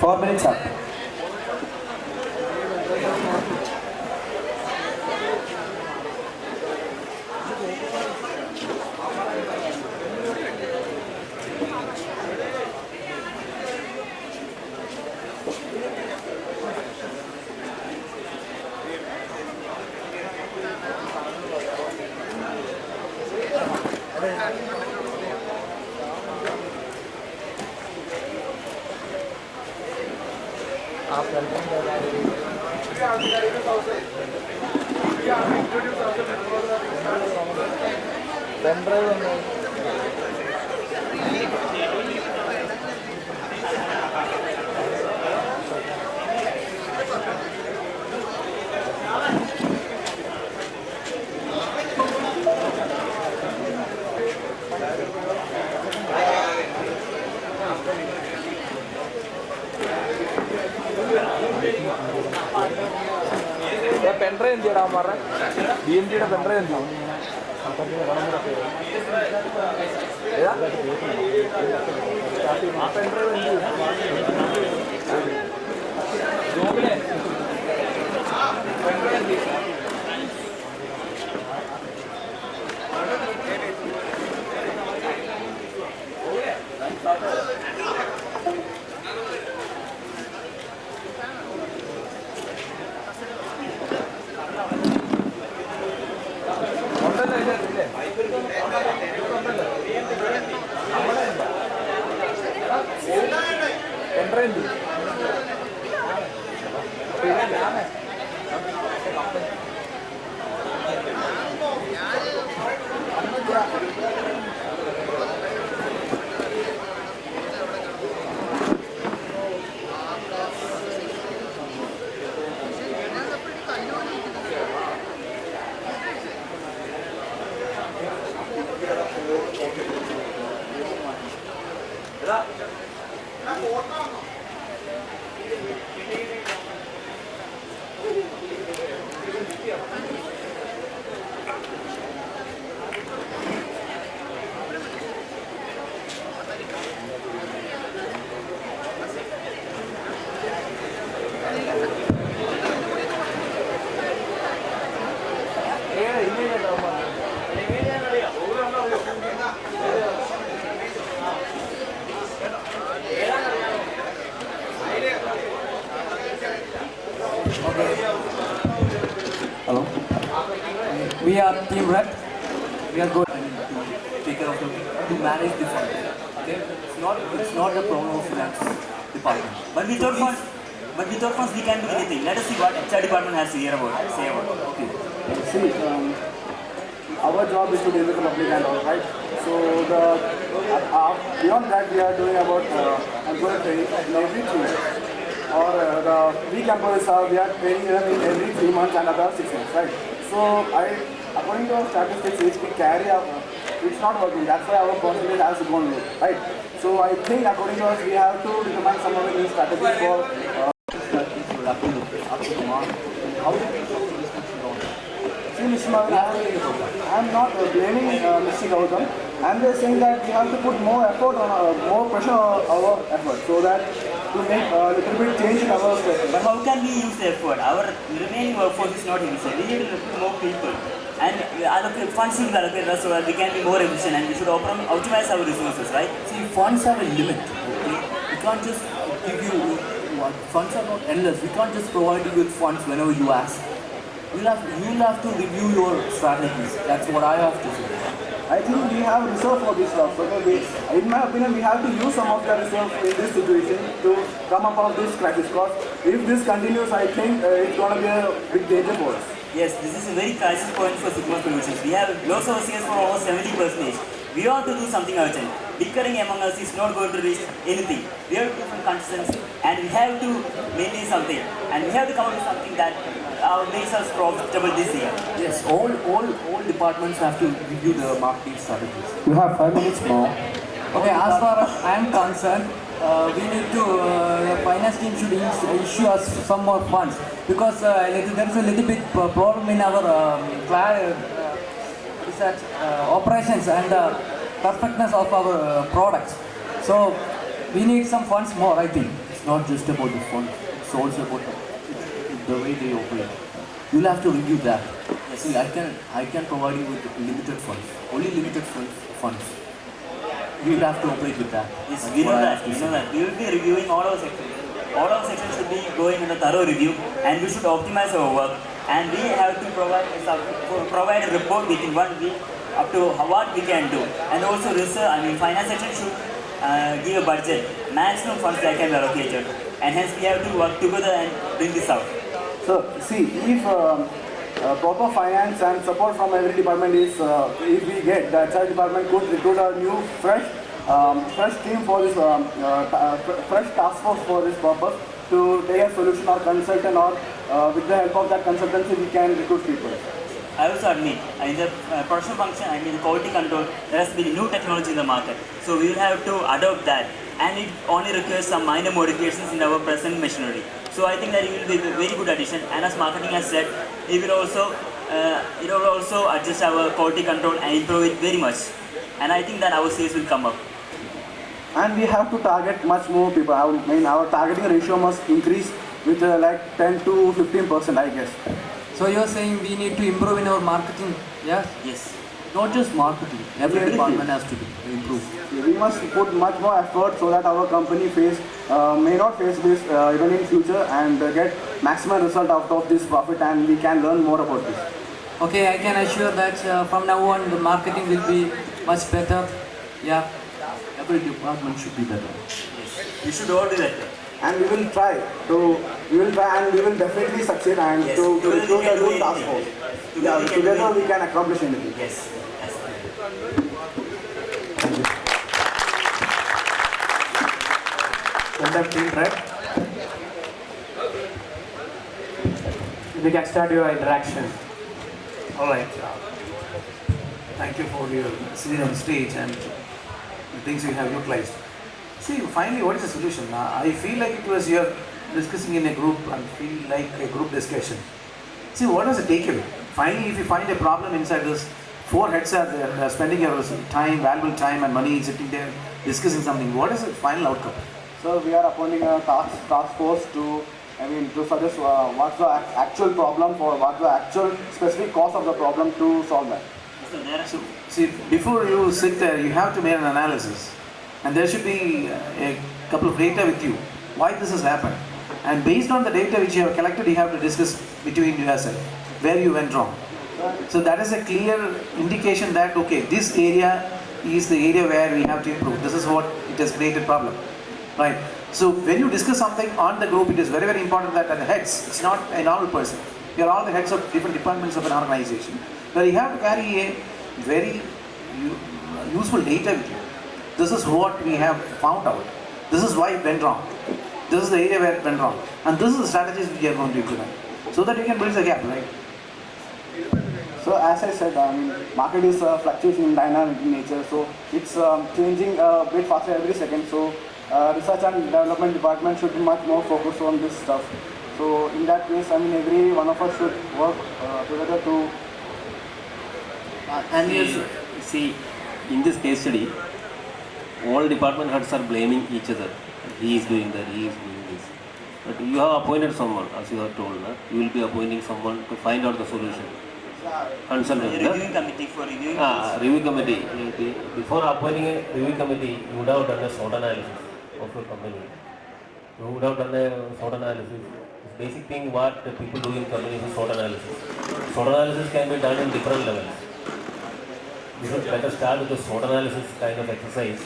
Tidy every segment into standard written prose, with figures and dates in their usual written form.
4 minutes up. Pen drive എന്ത് ചെയ്യടാ പറഞ്ഞ BMTയുടെ പെൻഡ്രൈവ് എന്ത് ആ പെൻഡ്രൈവ് എന്ത് ജോബിലെ പെൻഡ്രൈവ് എന്ത് Hello. We are Team Red. We are going to take care of to manage the fund. Okay. It's not the problem of finance department. But without funds we can do anything. Let us see what HR department has to say about it. Okay. See, our job is to deal with the public and all, right? So beyond that, we are doing about employee training in every 3 months. Or the week employees we are training them in every 3 months and another 6 months, right? So according to our statistics, which we carry out, it's not working. That's why our percentage has gone low, right? So I think according to us, we have to determine some of the new strategies for. Up to the mark. How do you solve this problem? See, Mr. I'm not blaming Mr. Gautam. I'm just saying that we have to put more effort on more pressure on our effort so that to make a little bit change in our strategy. But how can we use the effort? Our remaining workforce is not inside. We need to recruit more people. And funds should be allocated so that we can be more efficient and we should optimize our resources, right? See, funds have a limit. Okay, we can't just give you. Funds are not endless. We can't just provide you with funds whenever you ask. You'll have to review your strategies. That's what I have to say. I think we have reserve for this stuff. In my opinion, we have to use some of the reserve in this situation to come up with this crisis. Because if this continues, I think it's going to be a big danger for us. Yes, this is a very crisis point for Sigma Solutions. We have loss of CS for almost 70%. We have to do something urgent. Bickering among us is not going to reach anything. We have to do some consistency and we have to maintain something. And we have to come up with something that makes us profitable this year. Yes, all departments have to review the marketing strategies. You have 5 minutes more. Okay, as far as I am concerned, we need to, the finance team should issue us some more funds because there is a little bit problem in our operations and the perfectness of our products. So we need some funds more, I think. It's not just about the funds, it's also about the way they operate. You'll have to review that. See, I can provide you with limited funds, only limited funds. We will have to operate with that. Yes, we know that. We will be reviewing all our sections. All our sections should be going in a thorough review and we should optimize our work. And we have to provide a report within 1 week up to what we can do. And also finance section should give a budget, maximum funds that can be allocated. And hence we have to work together and bring this out. So, see, if proper finance and support from every department is, if we get, the HR department could recruit a new, fresh team for this, fresh task force for this purpose to take a solution or consultant or with the help of that consultancy we can recruit people. I also admit, in the production function, the quality control, there has been new technology in the market. So we will have to adopt that. And it only requires some minor modifications in our present machinery. So I think that it will be a very good addition. And as marketing has said, it will also adjust our quality control and improve it very much. And I think that our sales will come up. And we have to target much more people. Our targeting ratio must increase with like 10 to 15%, I guess. So you're saying we need to improve in our marketing, yes? Yes. Not just marketing, every department has to improve. We must put much more effort so that our company may not face this even in future and get maximum result out of this profit and we can learn more about this. Okay, I can assure that from now on the marketing will be much better. Yeah, every department should be better. Yes. We should all do that. And we will try and we will definitely succeed and to recruit a new task force. Together we can accomplish anything. Yes. Conduct team, right? We can start your interaction. All right. Thank you for your sitting on stage and the things you have utilized. See, finally, what is the solution? I feel like it was you're discussing in a group and feel like a group discussion. See, what was the takeaway? Finally, if you find a problem inside this, 4 heads are there, spending your time, valuable time and money sitting there discussing something. What is the final outcome? So we are appointing a task force to suggest what's the actual problem for what's the actual specific cause of the problem to solve that. So, see, before you sit there, you have to make an analysis. And there should be a couple of data with you. Why this has happened? And based on the data which you have collected, you have to discuss between yourself where you went wrong. So that is a clear indication that, okay, this area is the area where we have to improve. This is what it has created problem, right? So when you discuss something on the group, it is very, very important that at the heads, it's not a normal person. You are all the heads of different departments of an organization, where you have to carry a very useful data with you. This is what we have found out. This is why it went wrong. This is the area where it went wrong. And this is the strategies we are going to implement. So that we can bridge the gap, right? So as I said, market is fluctuating in dynamic in nature, so it's changing a bit faster every second. So research and development department should be much more focused on this stuff. So in that case, every one of us should work together to. And see, in this case study, all department heads are blaming each other. He is doing that, he is doing this. But you have appointed someone, as you have told, you will be appointing someone to find out the solution. Consultant. Reviewing committee for reviewing. Review committee. Before appointing a review committee, you would have done a SWOT analysis of your company. You would have done a SWOT analysis. The basic thing what the people do in companies is SWOT analysis. SWOT analysis can be done in different levels. You should better start with the SWOT analysis kind of exercise,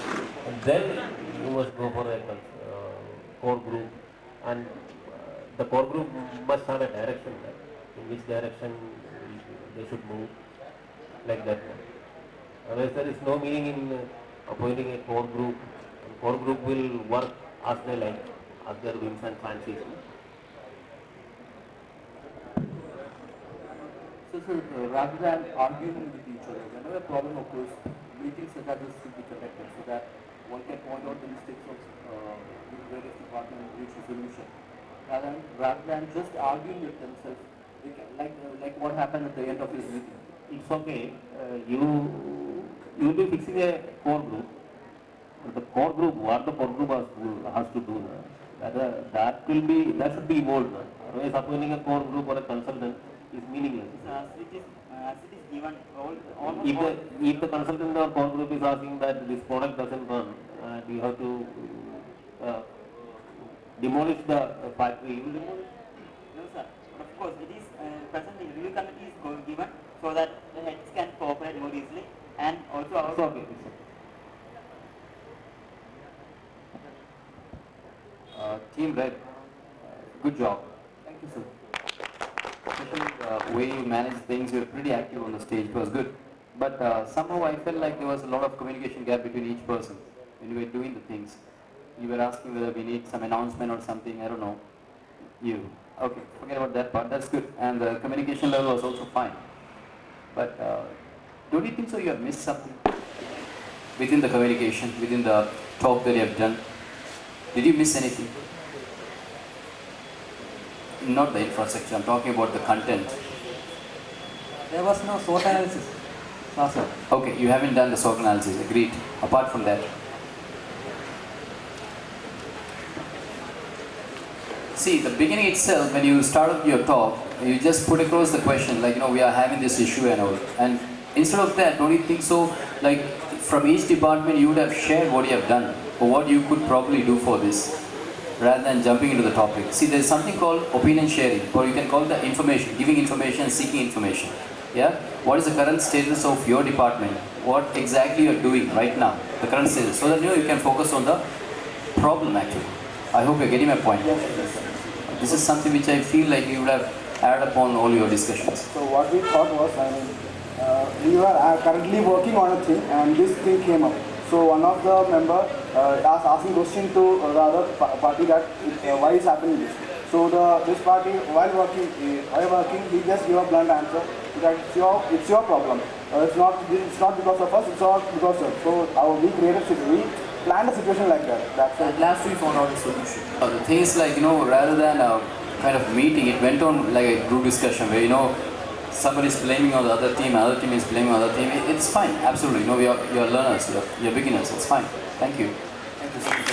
and then you must go for a core group, and the core group must have a direction, in which direction they should move, like that. Otherwise there is no meaning in appointing a core group. And core group will work as they like, as their whims and fancies. So, rather than arguing with each other, whenever a problem occurs, meetings such as this should be conducted so that one can point out the mistakes of various departments and reach a solution. Rather than just arguing with themselves, they can, like what happened at the end of this meeting. It's okay, you will be fixing a core group, but the core group, what the core group has to do, that should be evolved. Otherwise appointing a core group or a consultant is meaningless. As it is given, If the consultant or core group is asking that this product doesn't run, you have to demolish the factory, you will demolish. No, sir. But of course, it is presently review committee is given so that the heads can cooperate more easily, and also our. It's okay. Team Red, good job. Thank you, sir. Especially way you managed things, you were pretty active on the stage, it was good. But somehow I felt like there was a lot of communication gap between each person when you were doing the things. You were asking whether we need some announcement or something, I don't know. Okay, forget about that part, that's good. And the communication level was also fine. But don't you think so you have missed something within the communication, within the talk that you have done? Did you miss anything? Not the infrastructure, I'm talking about the content. There was no SWOT analysis. No, sir. Okay, you haven't done the SWOT analysis, agreed. Apart from that, see, the beginning itself, when you started your talk, you just put across the question, like, we are having this issue and all. And instead of that, don't you think so, like, from each department, you would have shared what you have done, or what you could probably do for this, rather than jumping into the topic. See, there's something called opinion sharing, or you can call it the information, giving information, seeking information. Yeah? What is the current status of your department? What exactly you are doing right now, the current status, so that you can focus on the problem actually. I hope you're getting my point. This is something which I feel like you would have added upon all your discussions. So what we thought was, we were currently working on a thing, and this thing came up. So one of the member asking question to the other party that why is happening this. So this party, while working, he just gave a blunt answer that it's your problem. It's not because of us. It's not because of. So we planned a situation like that. That's At last we found out a solution. The thing is, like, rather than a kind of meeting, it went on like a group discussion where, somebody is blaming on the other team, another team is blaming on the other team. It's fine, absolutely. You're learners, you're beginners. It's fine. Thank you. Thank you so much.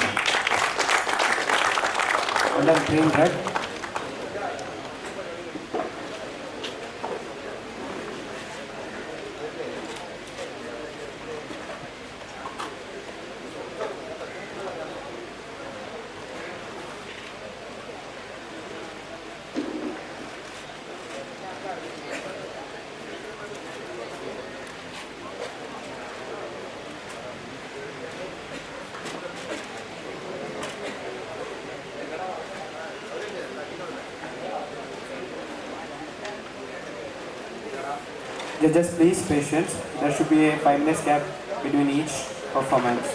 Well done, Team Red. Judges, please patience. There should be a 5 minutes gap between each performance.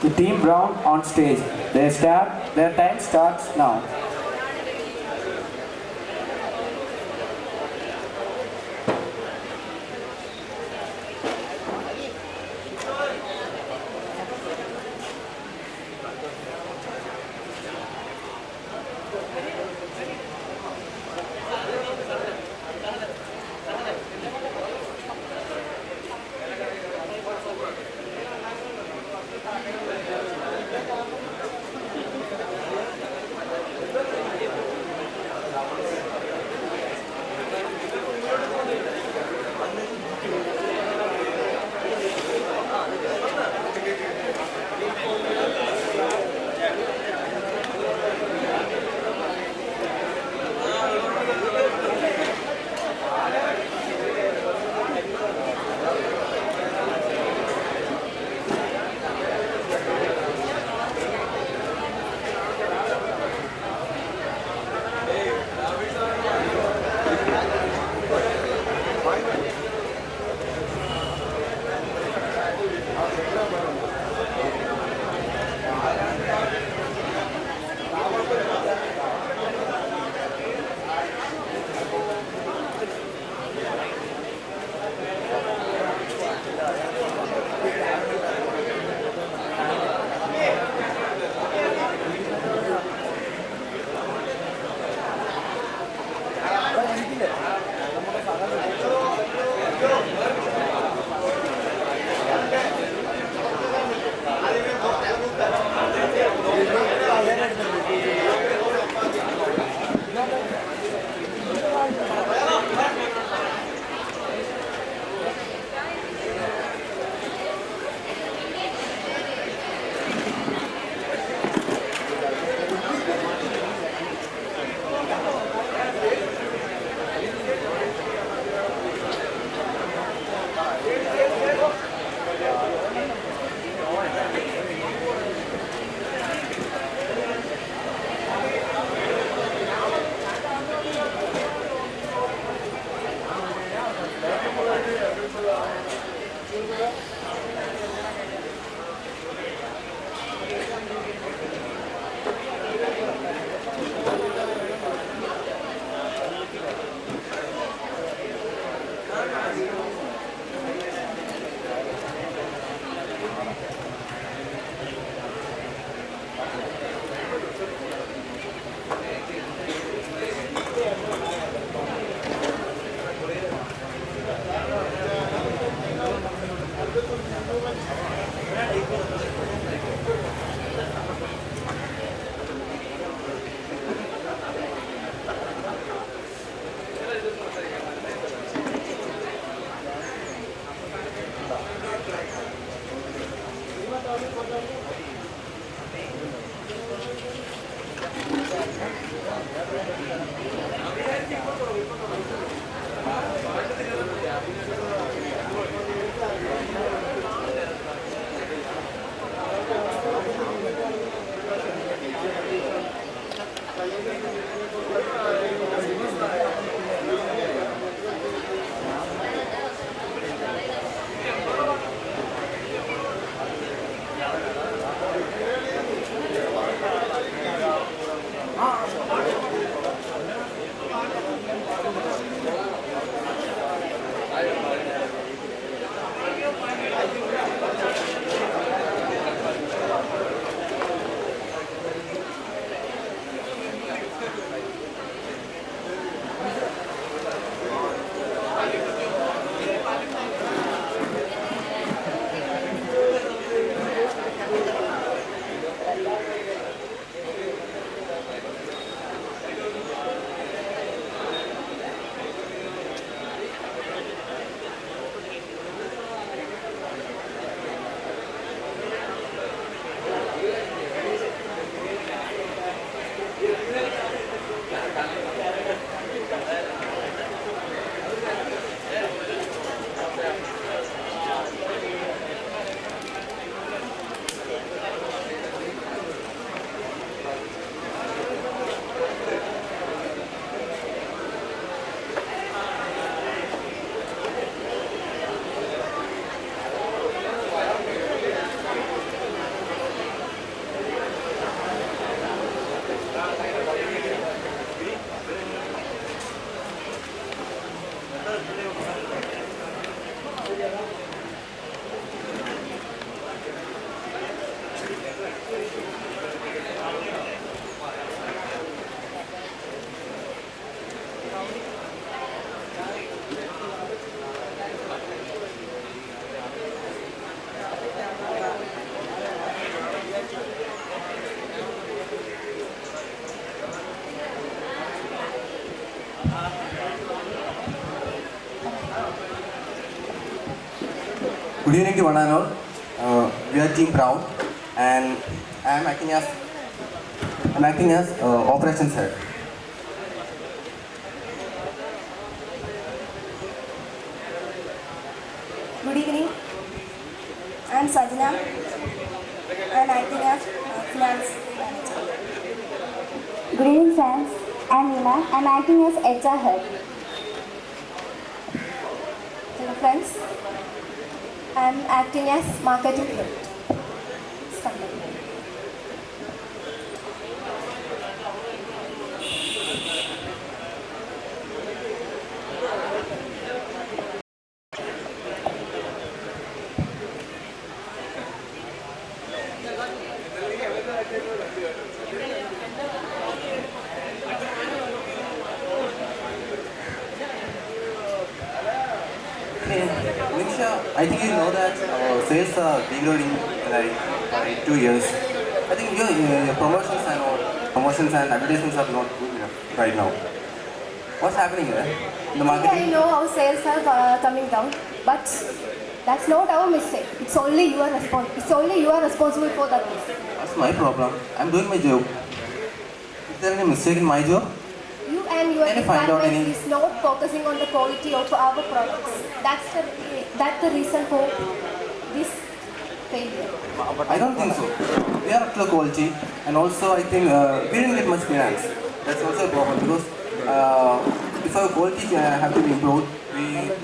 The team Brown on stage. Their time starts now. Good evening to one and all. We are Team Brown, and I am acting as operations head. Good evening. I am Sajna and acting as finance manager. Good evening, friends. I am Nina. I am acting as HR head. Hello friends. I am acting as marketing head. I think you know that sales are degrading like 2 years. I think your promotions and advertisements are not good enough right now. What's happening here in the marketing? I know how sales are coming down, but that's not our mistake. It's only you are responsible for that mistake. That's my problem. I'm doing my job. Is there any mistake in my job? You and your Can you find out department any? is not focusing on the quality of our products. That's the reason for this failure. I don't think so. We are up to the quality, and also I think we didn't get much finance. That's also a problem because if our quality have to be improved,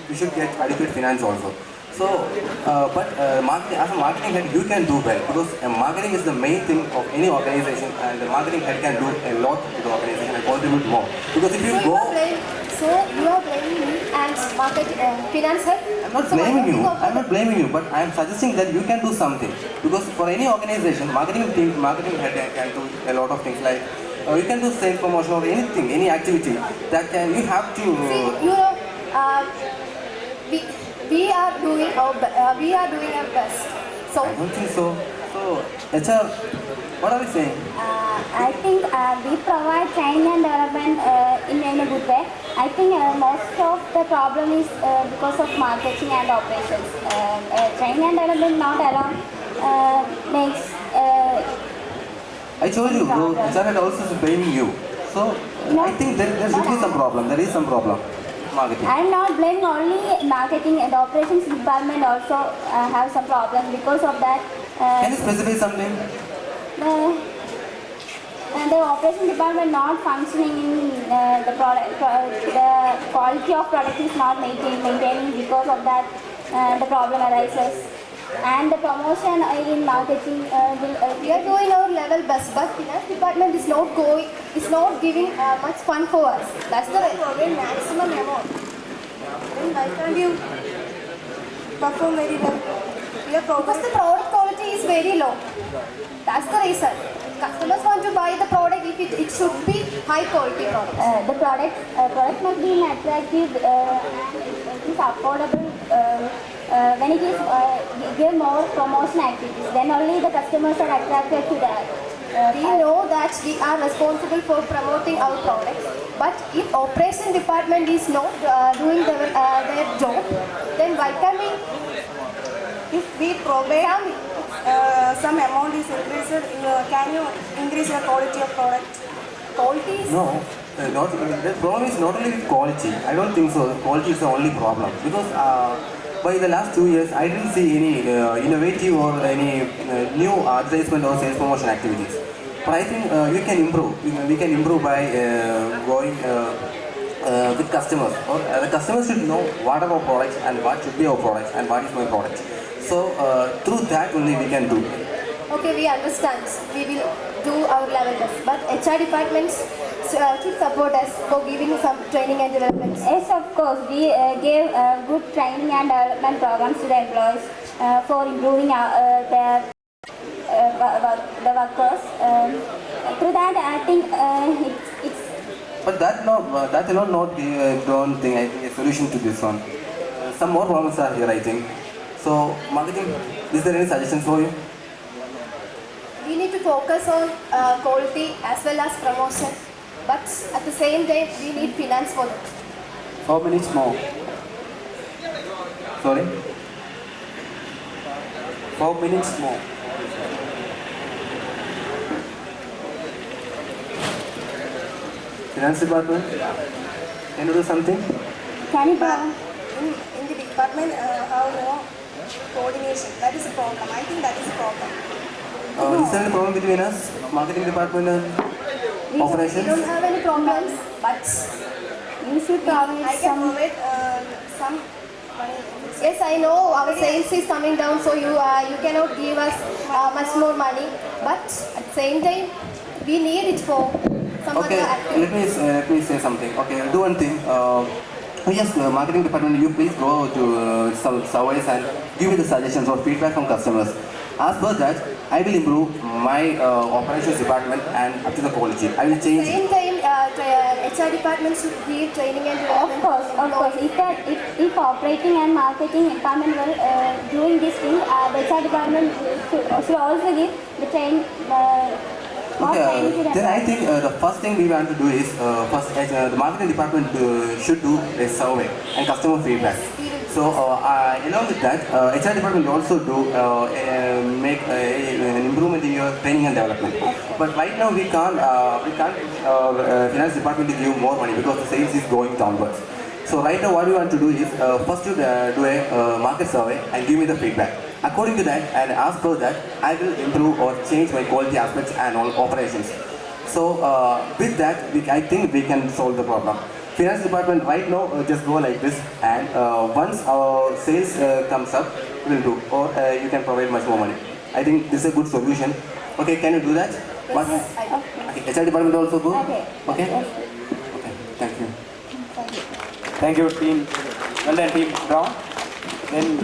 we should get adequate finance also. So, as a marketing head, you can do well because marketing is the main thing of any organization, and the marketing head can do a lot to the organization and contribute more. Because if you So you are blaming me and finance head? I'm not blaming you. I'm not blaming you, but I'm suggesting that you can do something. Because for any organization, marketing head can do a lot of things like you can do sales promotion or anything, any activity that can. You have to. We are doing our best. So I don't think so. So, HR, what are we saying? I think we provide training and development in a good way. I think most of the problem is because of marketing and operations. Training and development not alone makes. I told you, bro. HR had also is blaming you. So, I think there should be some problem. There is some problem. Marketing. I am not blaming only marketing and operations department also have some problems because of that. Can you specify something? The operation department not functioning in the product, the quality of product is not maintaining because of that the problem arises. and the promotion in marketing will. We are doing our level best, but finance department is not giving much fun for us. That's the maximum amount. Then why can't you perform very well? Because the product quality is very low. That's the reason. Customers want to buy the product if it should be high quality product. The product must be attractive and it is affordable. When it is give more promotion activities, then only the customers are attracted to that. We know that we are responsible for promoting our products, but if operation department is not doing their job, then why can we? If we provide some amount is increased, can you increase your quality of product? Quality is No, the problem is not only with quality. I don't think so. Quality is the only problem because by the last 2 years, I didn't see any innovative or any new advertisement or sales promotion activities. But I think we can improve. We can improve by going with customers. Or the customers should know what are our products and what should be our products and what is my product. So through that only we can do. okay. We understand. We will do our level best, but HR departments should support us for giving some training and development. Yes, of course, we gave good training and development programs to the employees for improving the workers. Through that, I think it's. But that alone not don't think I think a solution to this one. Some more problems are here I think. So marketing, is there any suggestions for you? We need to focus on quality as well as promotion, but at the same time, we need finance for that. 4 minutes more. Sorry? 4 minutes more. Finance department? Can you do something? Can you In the department, how no coordination. That is a problem. I think that is a problem. Is there any problem between us, marketing department and We operations? don't have any problems, but you should provide I can some. provide some money. yes, I know our sales is coming down, so you cannot give us much more money. But at the same time, we need it for some Okay, other activities. let me say something. Okay, do one thing. Yes, marketing department, you please go to some surveys and give me the suggestions or feedback from customers. As per that, I will improve my operations department and up to the quality. I will change. Same time, HR department should give training and development. Of course. If operating and marketing department were doing this thing, the HR department should also give the train. More training to them. Then I think the first thing we want to do is the marketing department should do a survey and customer feedback. So along with that, HR department will also do make an improvement in your training and development. But right now we can't finance department to give more money because the sales is going downwards. So right now what we want to do is first to do a market survey and give me the feedback. According to that and as per that, I will improve or change my quality aspects and all operations. So with that, I think we can solve the problem. Finance department right now just go like this, and once our sales comes up, we'll do, or you can provide much more money. I think this is a good solution. Okay, can you do that? What? Okay, HR department also go? Okay. Okay? Okay, thank you. Thank you, team. Well done, team Brown. Then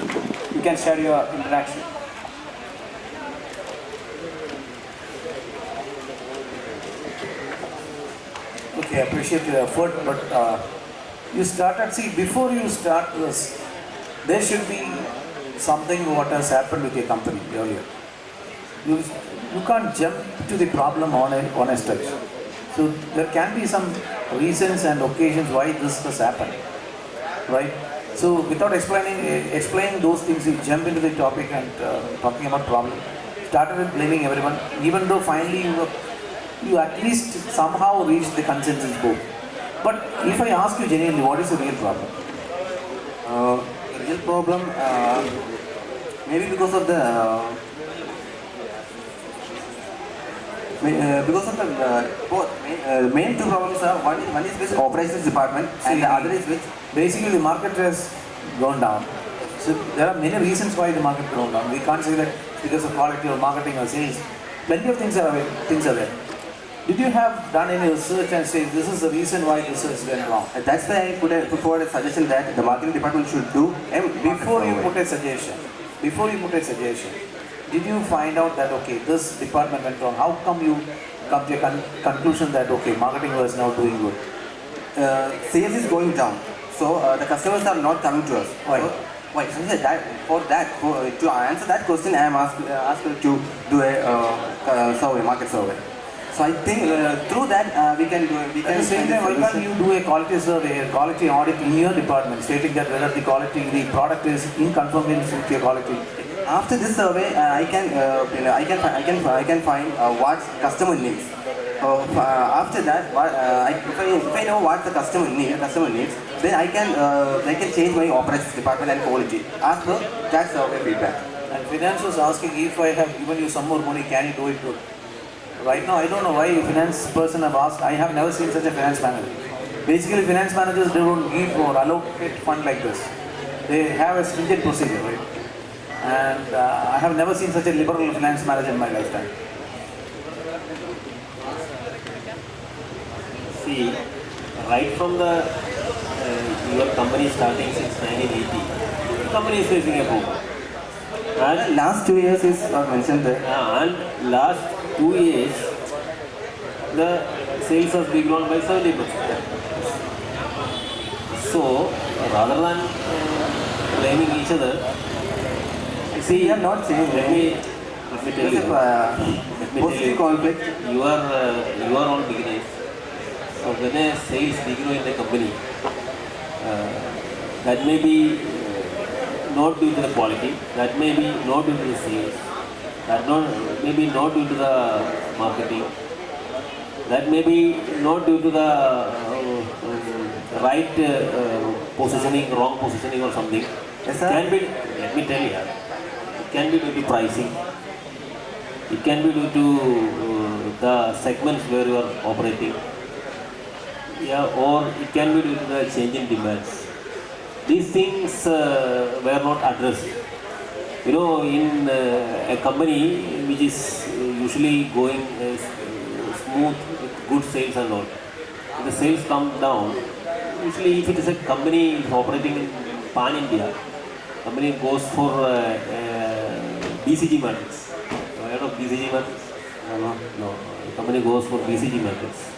you can share your interaction. Okay, I appreciate your effort, but you started, see, before you start this, there should be something what has happened with your company earlier. You can't jump to the problem on a stretch. So there can be some reasons and occasions why this has happened, right? So without explaining those things, you jump into the topic and talking about problem. Started with blaming everyone, even though finally you at least somehow reached the consensus both. But if I ask you genuinely, what is the real problem? The real problem, maybe because of the both main two problems are one is with operations department and the other is with basically the market has gone down. So there are many reasons why the market grown down. We can't say that because of quality or marketing or sales. Plenty of things are there. Did you have done any research and say this is the reason why this is went wrong? That's why I put forward a suggestion that the marketing department should do. Before you put a suggestion, did you find out that okay, this department went wrong? How come you come to a conclusion that okay, marketing was now doing good? Sales is going down, so the customers are not coming to us. Why? Why? To answer that question, I am asked to do a market survey. So I think through that we can do. At the same time, why can't you do a quality survey, a quality audit in your department, stating that whether the product is in conformance with your quality? After this survey, I can find what customer needs. After that, if I know what the customer needs, then I can change my operations department and quality as per that survey feedback. And finance was asking if I have given you some more money, can you do it too? Right now, I don't know why a finance person have asked. I have never seen such a finance manager. Basically, finance managers, they don't give or allocate fund like this. They have a stringent procedure, right? And I have never seen such a liberal finance manager in my lifetime. See, right from the your company starting since 1980, the company is facing a boom. And last 2 years is mentioned there. And last 2 years, the sales has been grown by 70%. So, rather than blaming each other, see, we are not saying. Let me tell you. Conflict. You are all beginners. So when a sales degrow in the company, that may be not due to the quality, that may be not due to the sales, that may be not due to the marketing, that may be not due to the right positioning, wrong positioning or something. Yes, sir. Can be, let me tell you, it can be due to pricing, it can be due to the segments where you are operating, or it can be due to the change in demands. These things were not addressed. You know, in a company which is usually going smooth with good sales and all, if the sales come down, usually if it is a company operating in pan-India, company goes for BCG matrix. Have you heard of BCG matrix? No. The company goes for BCG matrix.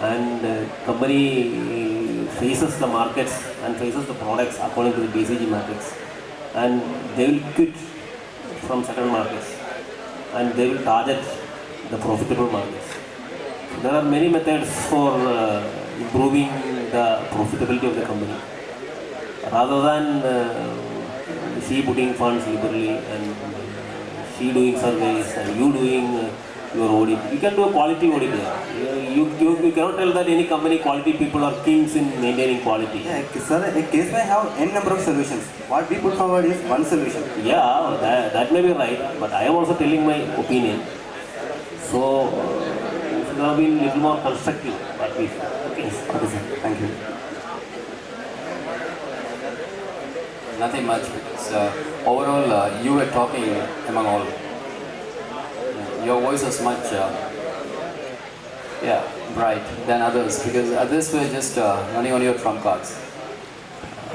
And company faces the markets and faces the products according to the BCG matrix, and they will quit from certain markets and they will target the profitable markets. There are many methods for improving the profitability of the company. Rather than she putting funds liberally and she doing surveys and you doing your audit, you can do a quality audit here. You cannot tell that any company quality people are kings in maintaining quality. Yeah, sir, a case may have n number of solutions. What we put forward is one solution. Yeah, that may be right, but I am also telling my opinion. So, it should have been a little more constructive. What we Okay, sir. Thank you. Nothing much because overall you were talking among all. Your voice was much bright than others because others were just running on your trump cards.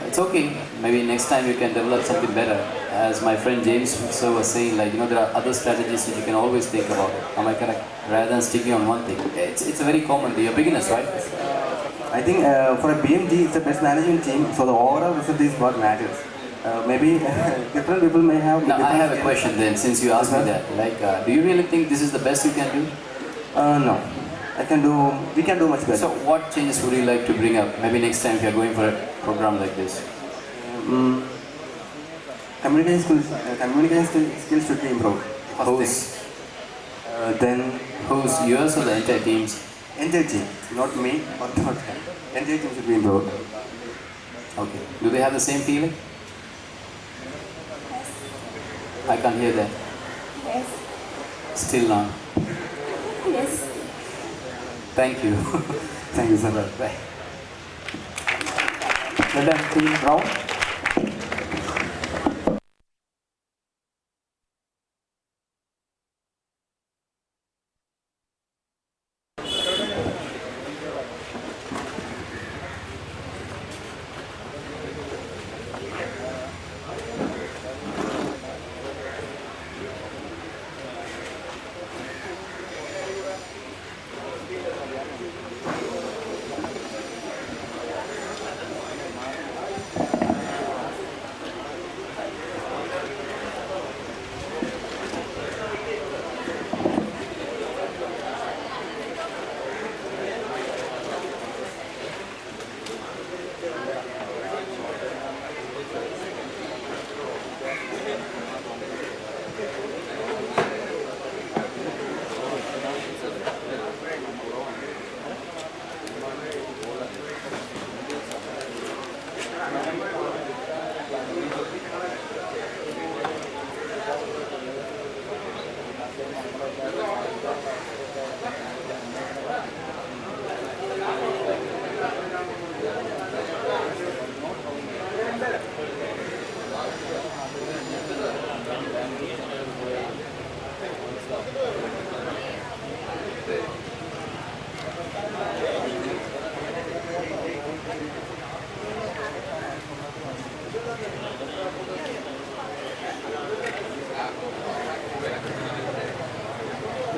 It's okay. Maybe next time you can develop something better. As my friend James sir was saying, like, you know, there are other strategies which you can always think about. Am I correct? Rather than sticking on one thing. It's a very common. You're beginners, right? I think for a BMG, it's the best management team. So the overall result is what matters. Maybe different people may have. Now I have a question then, since you asked me that. Like, do you really think this is the best you can do? No. We can do much better. So what changes would you like to bring up? Maybe next time if you're going for a program like this. Communication skills should be improved. Then who's yours or the entire teams? Entire team, not me, but not him. Entire team should be improved. Okay. Do they have the same feeling? I can't hear that. Yes. Still not. Yes. Thank you. Thank you, sir. Bye. Well done, team round.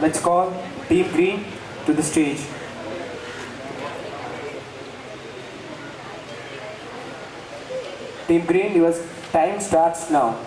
let's call Team Green to the stage. Team Green, your time starts now.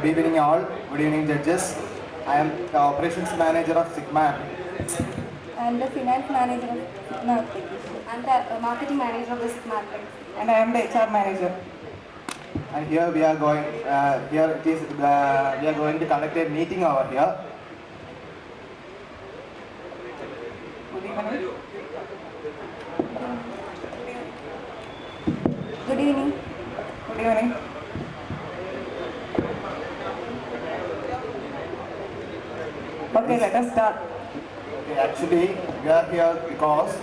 Good evening all. Good evening judges. I am the operations manager of Sigma. And the finance manager of Sigma application. I'm the marketing manager of the Sigma application. And I am the HR manager. And here we are going. We are going to conduct a meeting over here. Good evening. Good evening. Good evening. Okay, let us start. Okay, actually, we are here because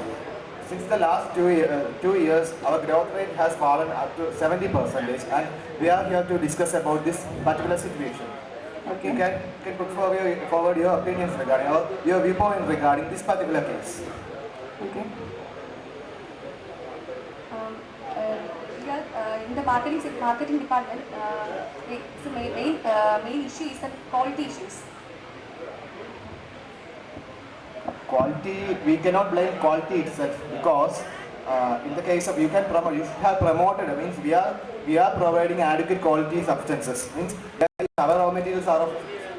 since the last 2 years, our growth rate has fallen up to 70%, and we are here to discuss about this particular situation. Okay. You can put forward your opinions regarding, or your viewpoint regarding this particular case. Okay. Here in the marketing department, the main issue is the quality issues. Quality, we cannot blame quality itself because in the case of you should have promoted, means we are providing adequate quality substances, means our raw materials are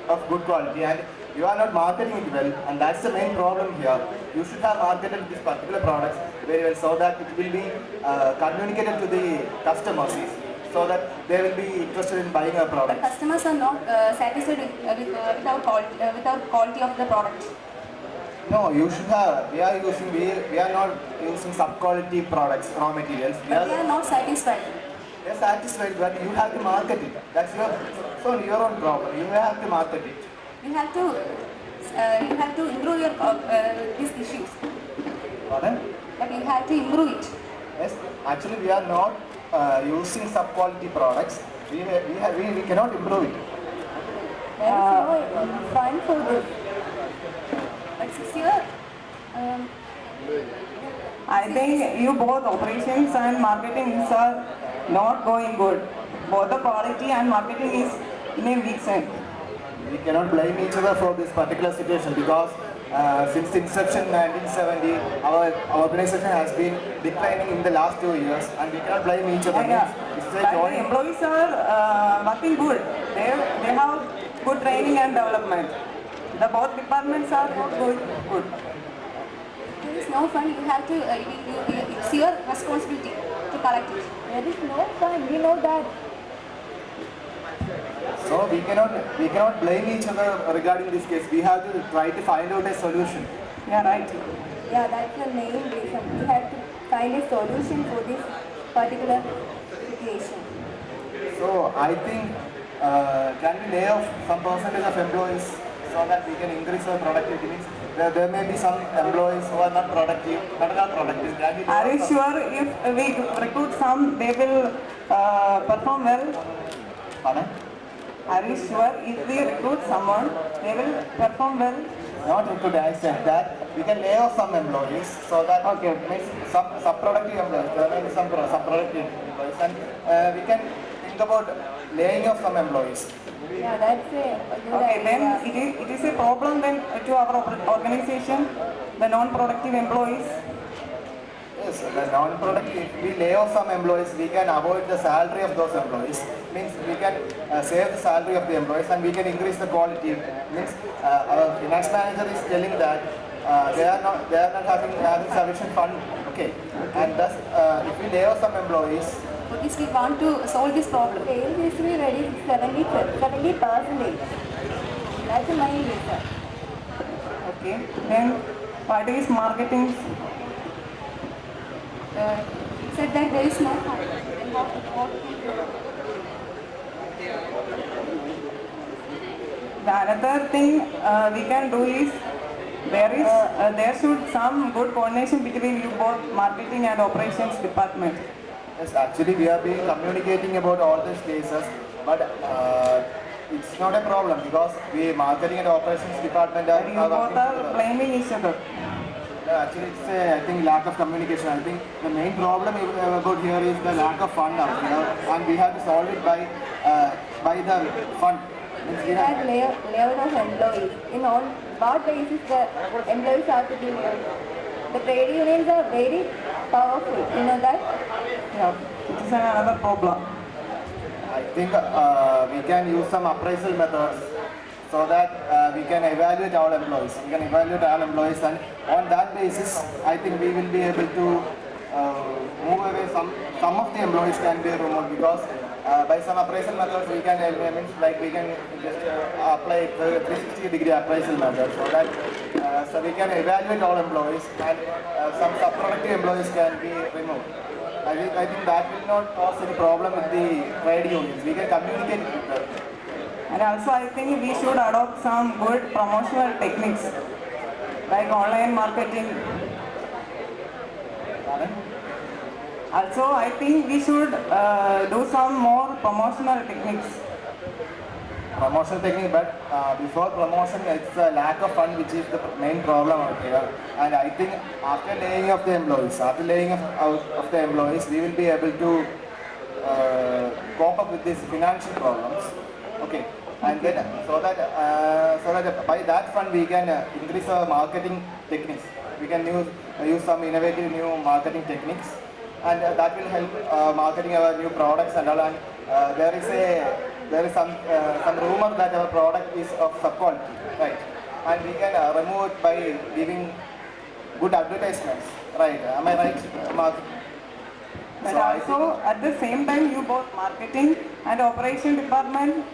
of good quality and you are not marketing it well, and that's the main problem here. You should have marketed this particular products very well so that it will be communicated to the customers so that they will be interested in buying our But product. customers are not satisfied with our quality of the product. No, you should have. We are not using sub-quality products, raw materials. But they are not satisfied. They are satisfied, but you have to market it. That's your own problem. You have to market it. You have to improve your these issues. Pardon? But you have to improve it. Yes. Actually, we are not using sub-quality products. We cannot improve it. There is no fund for this. But since here, I think you both operations and marketing are not going good. Both the quality and marketing is in a weak side. We cannot blame each other for this particular situation because since inception 1970, our organization has been declining in the last 2 years, and we cannot blame each other. Yeah. It's But like the only employees are working good. They have good training and development. The both departments are not going good. there is no fund. You have to. It's your responsibility to collect it. There is no fun, you know that. so we cannot blame each other regarding this case. We have to try to find out a solution. Yeah, right. Yeah, that's the main reason. We have to find a solution for this particular situation. So I think can we lay off some percentage of employees so that we can increase our productivity? Means there may be some employees who are not productive, but are productive. Can we lay Are you off some? sure if we recruit some, they will perform well? Pardon? Are you sure if we recruit someone, they will perform well? Not recruit, I said that we can lay off some employees so that means some sub-productive employees, there may be some sub-productive employees, and we can think about laying off some employees. Yeah, that's a good Okay, then idea. it is a problem then to our organization, the non-productive employees. Yes, the non-productive, if we lay off some employees, we can avoid the salary of those employees. Means we can save the salary of the employees and we can increase the quality. Means our finance manager is telling that they are not having sufficient fund. Okay, and thus if we lay off some employees, If we want to solve this problem, Sales is to be ready 70%. That's the main reason. Okay, then what is marketing? said that there is no fund. Then what The another thing we can do is there should some good coordination between you both marketing and operations department. yes, actually we have been communicating about all these cases, but it's not a problem because we marketing and operations department are You both working are together. blaming each other. Actually, it's I think lack of communication. I think the main problem about here is the lack of fund out here, and we have to solve it by the fund. Means we We have- had layout of employees. On what basis the employees are to be laid? The trade unions are very powerful, you know that? Yeah, it is another problem. I think we can use some appraisal methods so that we can evaluate our employees. We can evaluate our employees, and on that basis, I think we will be able to move away some of the employees can be removed, because by some appraisal methods we can we can just apply 360-degree appraisal method, so that so we can evaluate all employees, and some subproductive employees can be removed. I think that will not cause any problem with the trade unions. We can communicate with them. And also I think we should adopt some good promotional techniques like online marketing. Also I think we should do some more promotional techniques. Promotional technique, but before promotion, it's a lack of fund which is the main problem out here. And I think after laying off the employees, of the employees, we will be able to cope up with these financial problems. Okay, and then so that by that fund we can increase our marketing techniques. We can use some innovative new marketing techniques, and that will help marketing our new products and all. And there is some rumor that our product is of sub-quality, right? And we can remove it by giving good advertisements, right? Am I right, Mark? But so also at the same time, you both marketing and operation department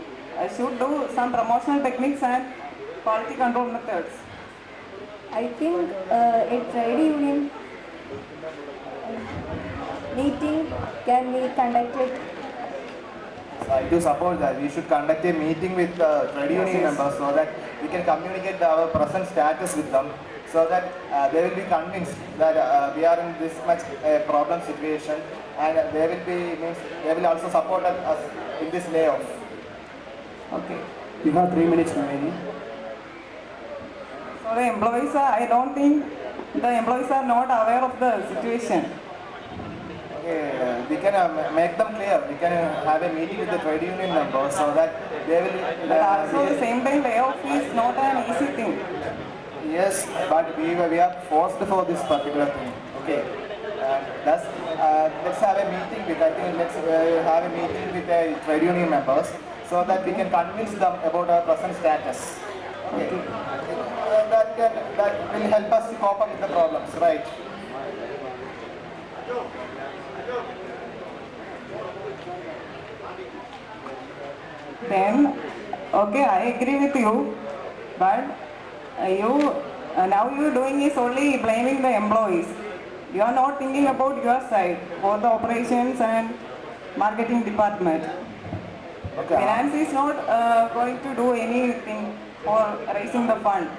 should do some promotional techniques and quality control methods. I think a trade union meeting can be conducted. I do support that. We should conduct a meeting with trade union members so that we can communicate our present status with them, so that they will be convinced that we are in this much problem situation, and they will also support us in this layoff. Okay. You have 3 minutes remaining. So the employees I don't think the employees are not aware of the situation. We can make them clear. We can have a meeting with the trade union members so that they will. But also at the same time, layoff is not an easy thing. Yes, but we are forced for this particular thing. Okay, let's have a meeting with. I think let's have a meeting with the trade union members so that we can convince them about our present status. Okay, that will help us to cope up with the problems, right? Then, okay, I agree with you, but now you're doing is only blaming the employees. You are not thinking about your side, for the operations and marketing department. Okay. Finance is not going to do anything for raising the fund.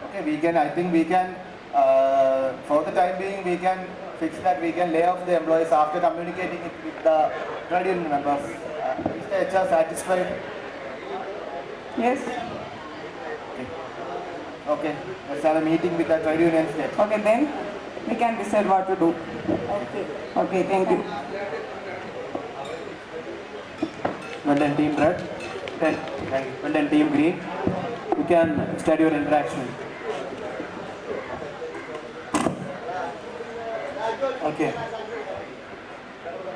Okay, I think we can, for the time being, we can fix that. We can lay off the employees after communicating it with the trade union members. Is the HR satisfied? Yes. Okay, let's have a meeting with the trade unions yet. Okay, then we can decide what to do. Okay. Okay, thank you. Well done, team red. Well done, team green. You can start your interaction. Okay.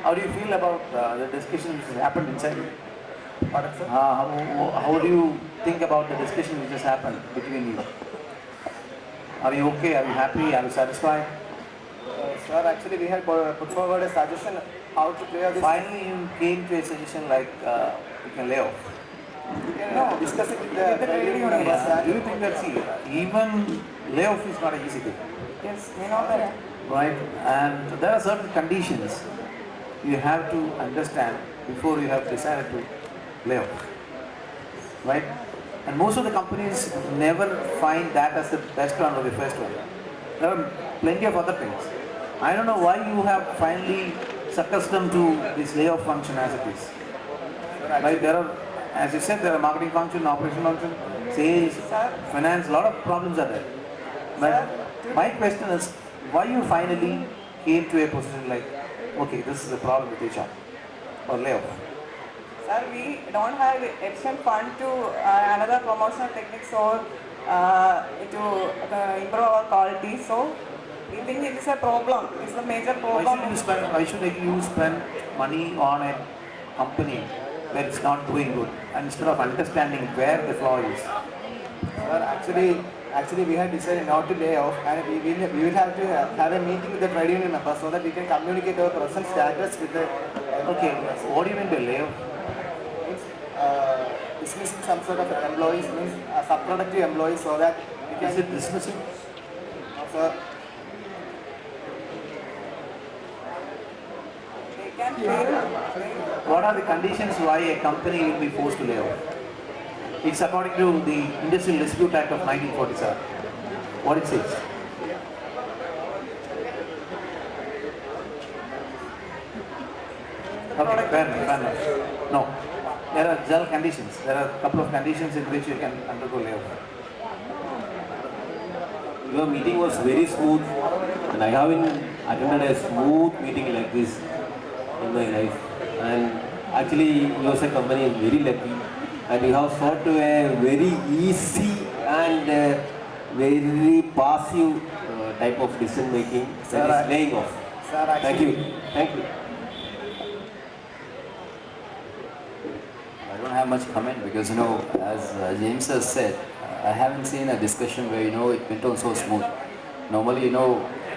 How do you feel about the discussion which has happened inside? How do you think about the discussion which has happened between you? Are you okay? Are you happy? Are you satisfied? Sir, actually we had put forward a suggestion how to clear this. Finally, you came to a suggestion like you can lay off. We can discuss it with the trade union members. Do you think that, even layoff is not an easy thing? Yes, we know that. Right, and there are certain conditions you have to understand before you have decided to lay off, right? And most of the companies never find that as the best one or the first one. There are plenty of other things. I don't know why you have finally accustomed to this layoff function as it is. Right, there are, as you said, there are marketing function, operation function, sales, finance, a lot of problems are there. But my question is, why you finally came to a position like, okay, this is the problem with HR or layoff? Sir, we don't have efficient fund to another promotional techniques or to improve our quality. So We think it is a problem. It's a major problem. Why should you spend money on a company where it's not doing good, and instead of understanding where the flaw is? Actually, we have decided not to lay off, and we will have to have a meeting with the trade union members so that we can communicate our present status with the. Okay, what do you mean by layoff? Dismissing some sort of employees, means subproductive employees, so that we can. Is it dismissing? No, sir. What are the conditions why a company will be forced to lay off? It's according to the Industrial Dispute Act of 1947. What it says? Okay, fair enough. No. There are general conditions. There are a couple of conditions in which you can undergo layoff. Your meeting was very smooth, and I haven't attended a smooth meeting like this in my life. And actually, your company is very lucky, and you have sought to a very easy and very passive type of decision making that is laying off. Sir, Thank you. Thank you. I don't have much comment because, as James has said, I haven't seen a discussion where, it went on so smooth. Normally,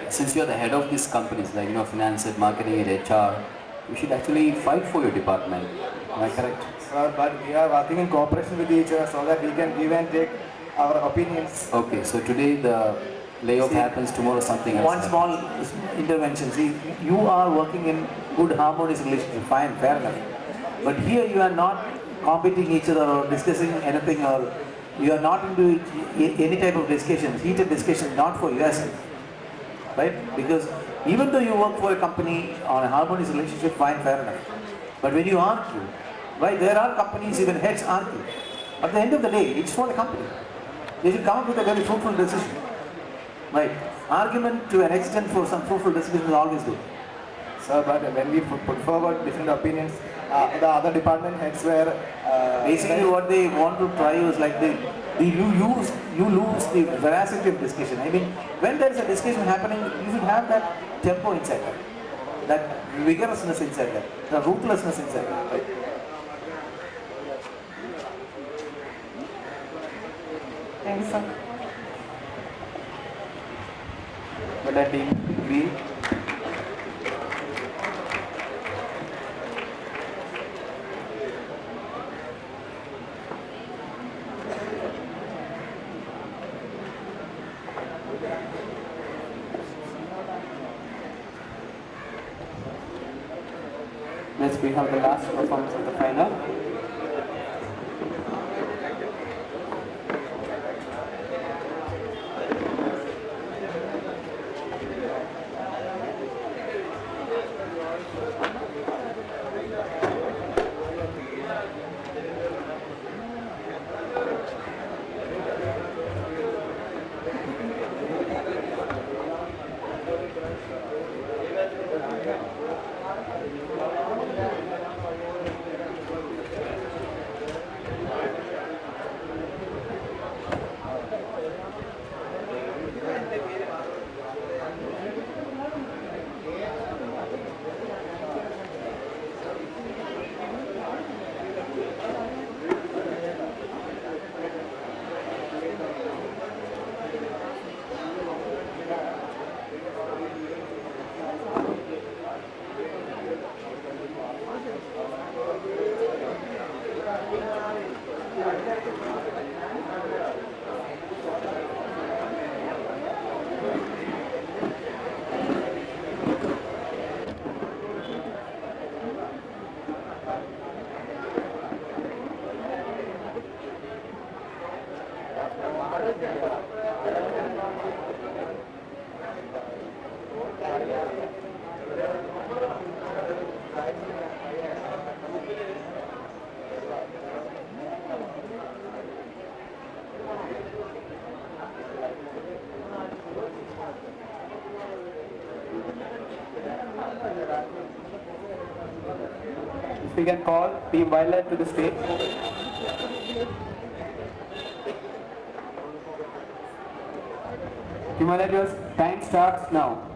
since you're the head of these companies, like, finance and marketing and HR, you should actually fight for your department. Am I correct? Sir, but we are working in cooperation with each other so that we can give and take our opinions. Okay, so today the layoff happens, tomorrow something else. One small intervention. See, you are working in good harmonious relationship, fine, fair enough. But here you are not competing each other or discussing anything, or you are not into any type of discussion, heated discussion, not for yourself. Right? Because even though you work for a company on a harmonious relationship, fine, fair enough. But when you argue, right, there are companies, even heads argue. At the end of the day, it's for the company. They should come up with a very fruitful decision. Right? Argument to an extent for some fruitful decision is always good. Sir, but when we put forward different opinions, the other department heads were... Basically what they want to try is like you lose the veracity of discussion. I mean, when there is a discussion happening, you should have that tempo inside that vigorousness inside that, the ruthlessness inside that, right? Thanks, sir. But I think agree. Next we have the last performance of the final. If we can call Team Violet to the stage. Humanities, time starts now.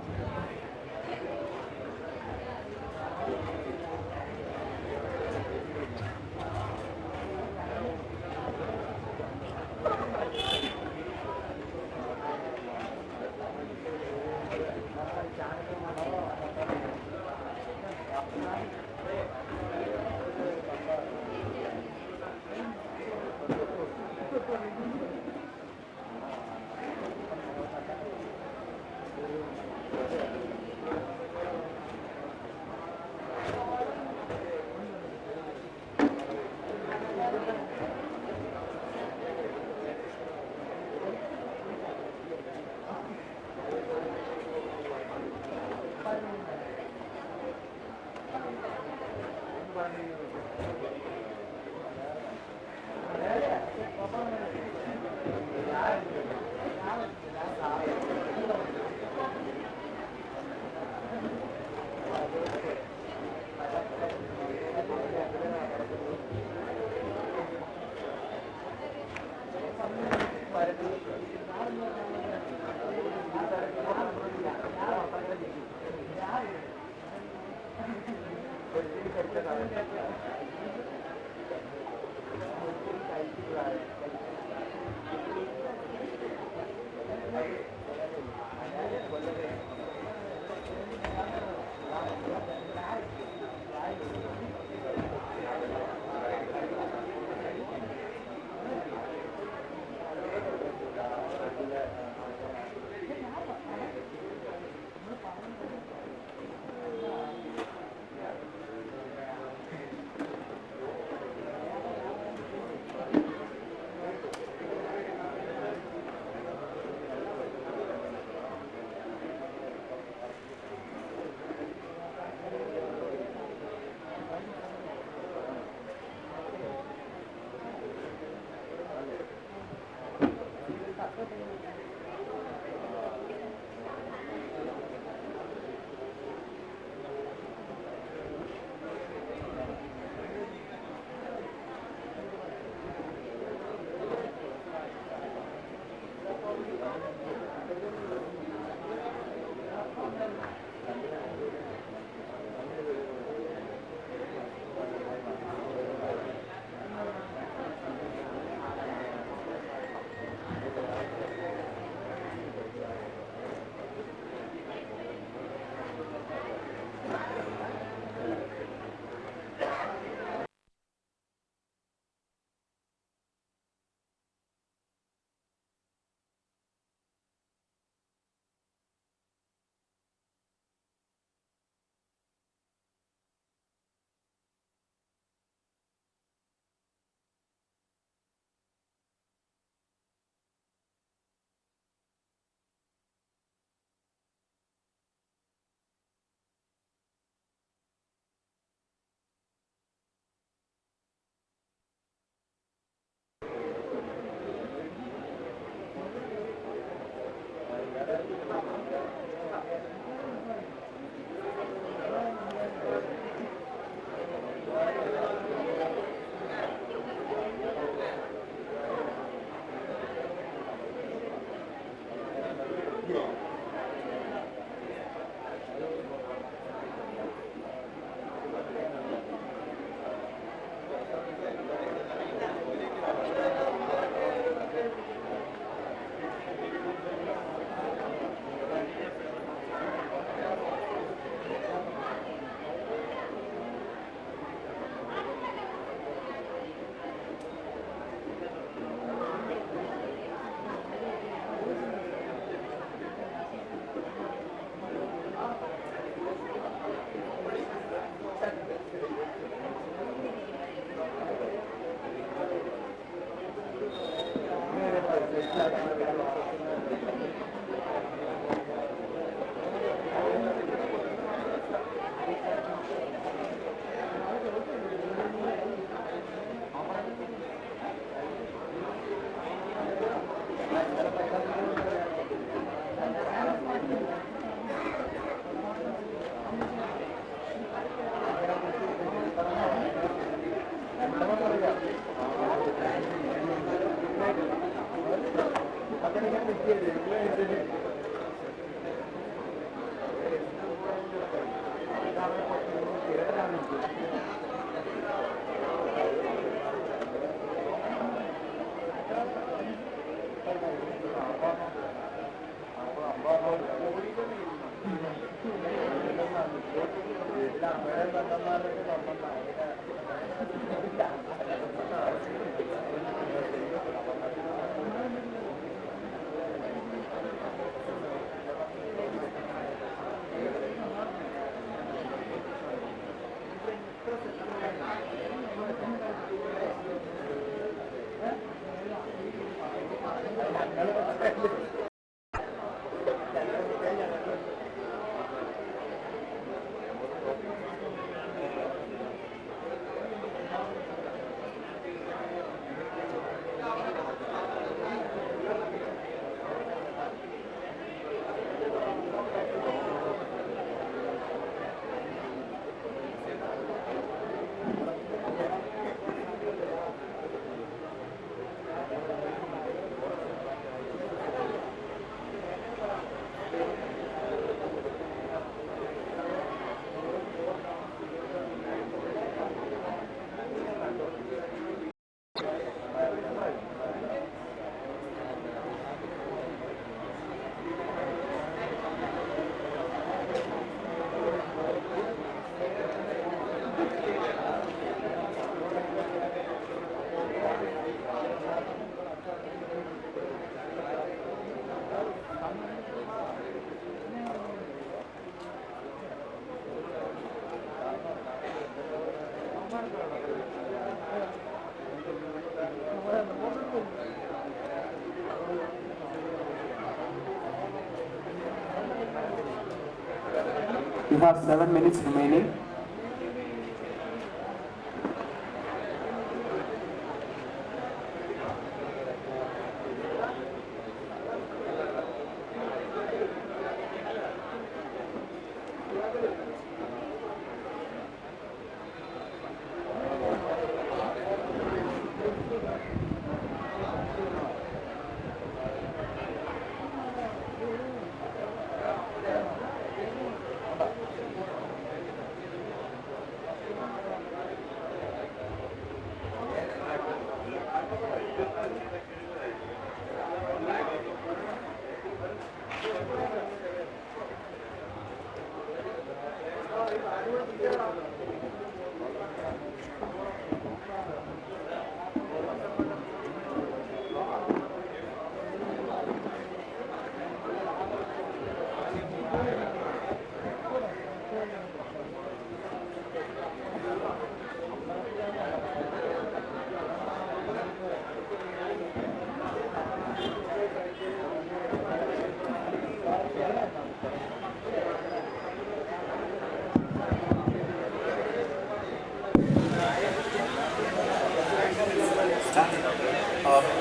You have 7 minutes remaining.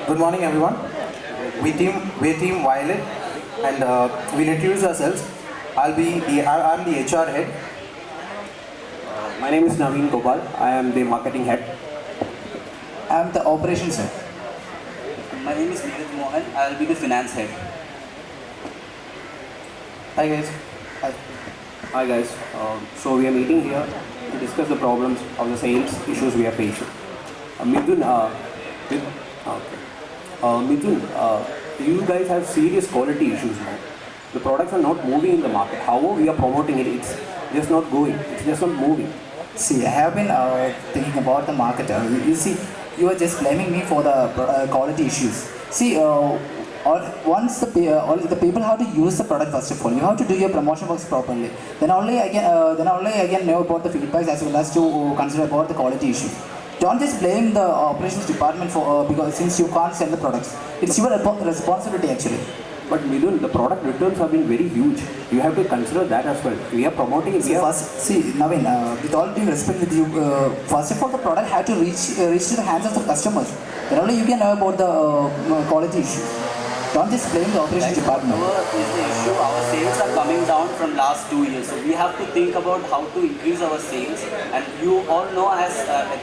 Good morning, everyone. We're team Violet, and we'll introduce ourselves. I'm the HR head. My name is Naveen Gopal. I am the marketing head. I am the operations head. My name is Neeraj Mohan. I'll be the finance head. Hi guys. Hi guys. So we are meeting here to discuss the problems of the sales issues we are facing. Mithun, you guys have serious quality issues now. The products are not moving in the market. However, we are promoting it. It's just not going. It's just not moving. See, I have been thinking about the market. You see, you are just blaming me for the quality issues. See, once the people have to use the product first of all, you have to do your promotion works properly. Then only again know about the feedbacks as well as to consider about the quality issues. Don't just blame the operations department for because since you can't sell the products, it's your responsibility actually. But Midun, the product returns have been very huge. You have to consider that as well. We are promoting it. See, Naveen, with all due respect with you, first of all, the product had to reach to the hands of the customers. Then only you can know about the quality issues. Don't just blame the operations department. Is the issue. Our sales are coming down from last 2 years. So we have to think about how to increase our sales. And you all know as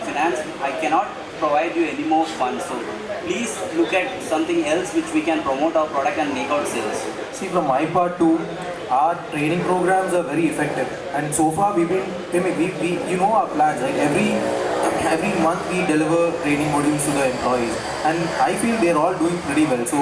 finance, I cannot provide you any more funds. So please look at something else which we can promote our product and make out sales. See, from my part too, our training programs are very effective, and so far we've been, you know our plans, like every month we deliver training modules to the employees, and I feel they're all doing pretty well. So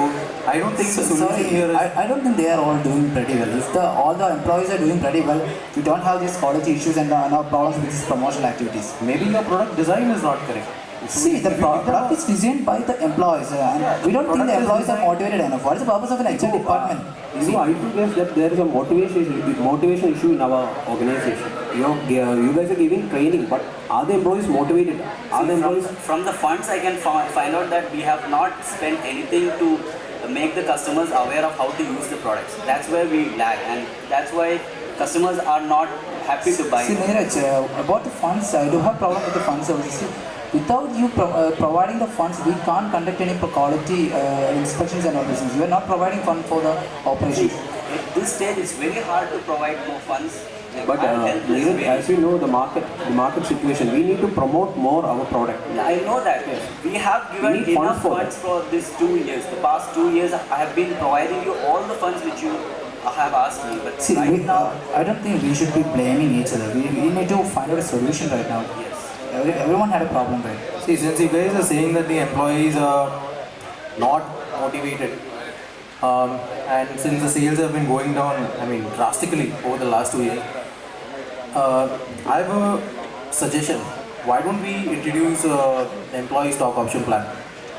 I don't think the solution here is. I don't think they are all doing pretty well. If all the employees are doing pretty well, we don't have these quality issues and no problems with these promotional activities. Maybe your product design is not correct. See, the product is designed by the employees, and we don't think the employees are motivated enough. What is the purpose of an HR department? So I do guess that there is a motivation issue in our organization. You guys are giving training, but are the employees motivated? Are the employees? From the funds, I can find out that we have not spent anything to make the customers aware of how to use the products. That's where we lag, and that's why customers are not happy to buy. See, Neeraj, about the funds, I do have problem with the funds also. See, without you providing the funds, we can't conduct any quality inspections and operations. We are not providing fund for the operations. At this stage, it's very hard to provide more funds. But as you know, the market situation, we need to promote more our product. I know that. We have given enough funds for these 2 years. The past 2 years, I have been providing you all the funds which you have asked me. But see, right now, I don't think we should be blaming each other. We need to find out a solution right now. Yes. Everyone had a problem, right? See, since you guys are saying that the employees are not motivated, and since the sales have been going down, drastically over the last 2 years, I have a suggestion. Why don't we introduce the employee stock option plan?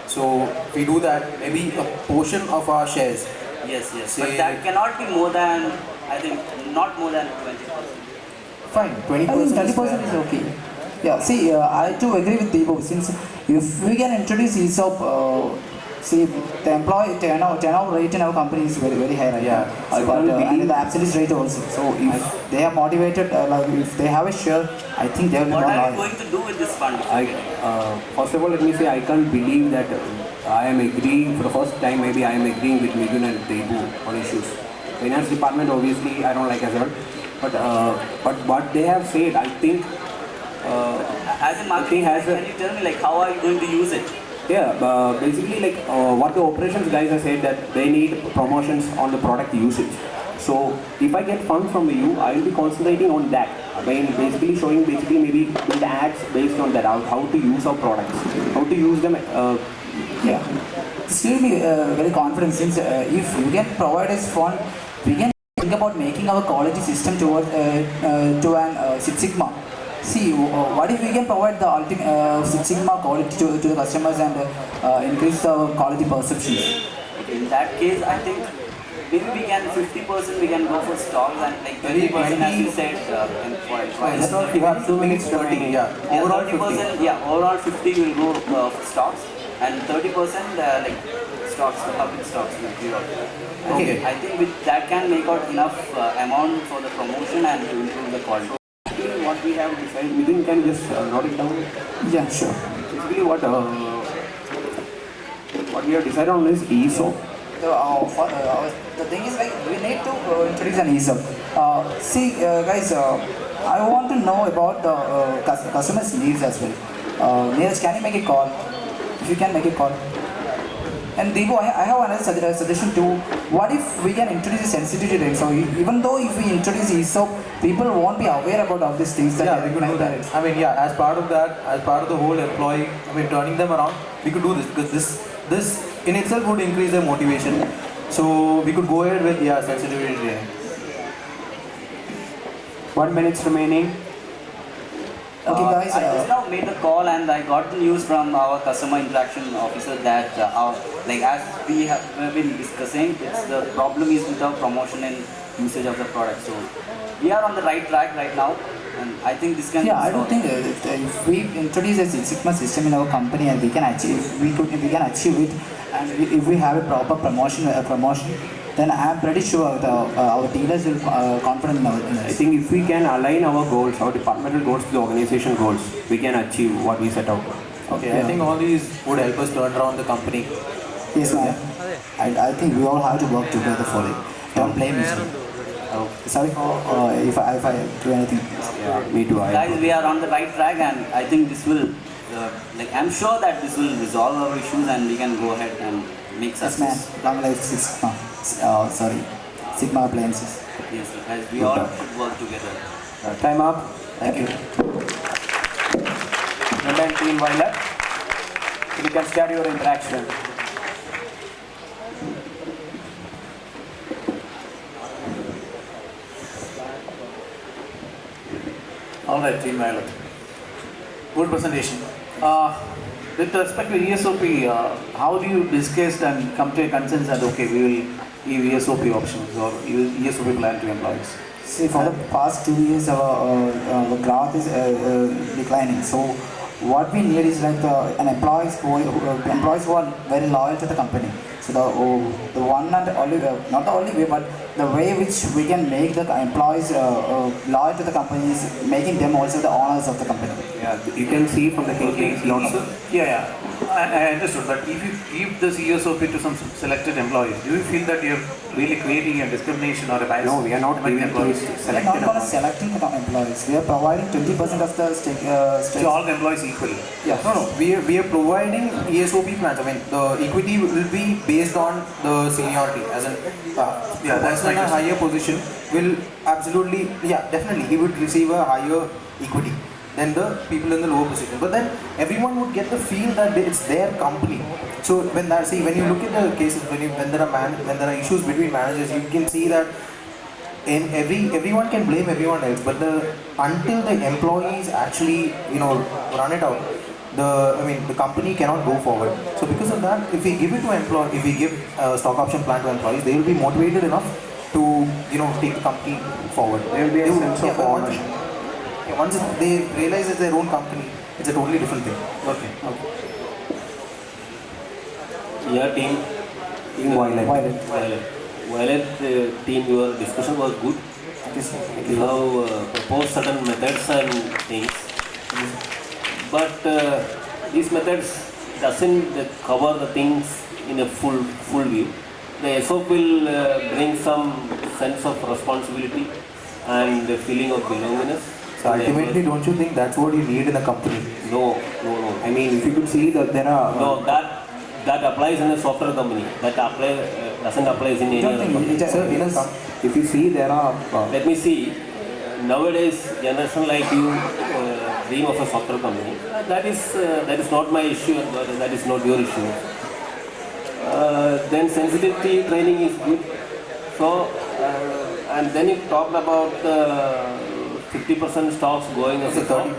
So if we do that, maybe a portion of our shares. Yes. But that cannot be more than, I think, not more than 20%. Fine, 20%. 30% is okay. Yeah, see, I too agree with Deepu. Since if we can introduce ESOP, see, the employee turnover rate in our company is very, very high right now. And the absolute rate also. So if they are motivated, if they have a share, I think they will be more loyal. What are you going to do with this fund? First of all, let me say I can't believe that I am agreeing for the first time. Maybe I am agreeing with Mithun and Deepu on issues. Finance department, obviously, I don't like as well. But what they have said, I think. As a marketing, can you tell me how are you going to use it? Yeah, basically what the operations guys have said that they need promotions on the product usage. So if I get funds from you, I will be concentrating on that. Basically showing maybe build ads based on that, how to use our products, how to use them. Yeah, still be very confident since if you can provide us fund, we can think about making our quality system towards to an Six Sigma. See, what if we can provide the ultimate Six Sigma quality to the customers and increase the quality perceptions? In that case, I think maybe we can 50% we can go for stocks and 20% as you said You have 2 minutes remaining. Overall 50. Overall 50 will go for stocks and 30% stocks, public stocks. Okay. I think with that can make out enough amount for the promotion and to improve the quality. What we have decided, Mithun can just note it down. Yeah, sure. Basically, what we have decided on is ESOP. The thing is we need to introduce an ESOP. See, guys, I want to know about the customers' needs as well. Neeraj, can you make a call? If you can make a call. And Deepu, I have another suggestion too. What if we can introduce a sensitivity rate? So even though if we introduce ESOP, people won't be aware about all these things. We could do that. As part of that, as part of the whole employee, turning them around, we could do this because this in itself would increase their motivation. So we could go ahead with sensitivity training. 1 minute remaining. Okay, guys. I just now made the call and I got the news from our customer interaction officer that as we have been discussing, the problem is with the promotion and usage of the product. So we are on the right track right now, and I think this can. Yeah, I don't think if we introduce a Six Sigma system in our company and we can achieve it, and if we have a proper promotion, then I am pretty sure our dealers will confident in us. I think if we can align our goals, our departmental goals to the organization goals, we can achieve what we set out. Okay, I think all these would help us turn around the company. Yes, ma'am. I think we all have to work together for it. Don't blame me. Sorry if I do anything. Yeah, me too. Guys, we are on the right track, and I think this will, I'm sure that this will resolve our issues, and we can go ahead and make success. Yes, ma'am. Long life Sigma. Sigma appliances. Yes, guys, we all should work together. Time up. Thank you. and then Team Violet. So you can start your interaction. All right, Team Violet. Good presentation. With respect to ESOP, how do you discuss and come to a consensus that okay, we will give ESOP options or ESOP plan to employees? See, for the past 2 years, our growth is declining. So, what we need is like an employees who are very loyal to the company. So the one and only, not the only way, but the way which we can make the employees loyal to the company is making them also the owners of the company. Yeah, you can see from the cases lots of. Yeah, I understood. But if you give this ESOP to some selected employees, do you feel that you're really creating a discrimination or a bias? No, we are not giving employees. We are not going to selecting the employees. We are providing 20% of the stake. So all the employees equally. Yeah. No. We are providing ESOP plans. I mean, the equity will be based on the seniority. As in, yeah, that's person in a higher position will absolutely, yeah, definitely, he would receive a higher equity than the people in the lower position. But then everyone would get the feel that it's their company. So when you look at the cases, when there are issues between managers, you can see that everyone can blame everyone else, but until the employees actually run it out, the company cannot go forward. So because of that, if we give a stock option plan to employees, they will be motivated enough to take the company forward. There will be a sense of ownership. Once they realize it's their own company, it's a totally different thing. Okay. Yeah, team Violet team, your discussion was good. You have proposed certain methods and things, but these methods doesn't cover the things in a full view. The SOP will bring some sense of responsibility and feeling of belongingness. So ultimately, don't you think that's what you need in a company? No. I mean, if you could see that there are... No, that applies in a software company. That doesn't apply in any other company. If you see there are... Let me see. Nowadays, generation like you dream of a software company. That is not my issue, and that is not your issue. Then sensitivity training is good. So, and then you talked about 50% stocks going as a 30%.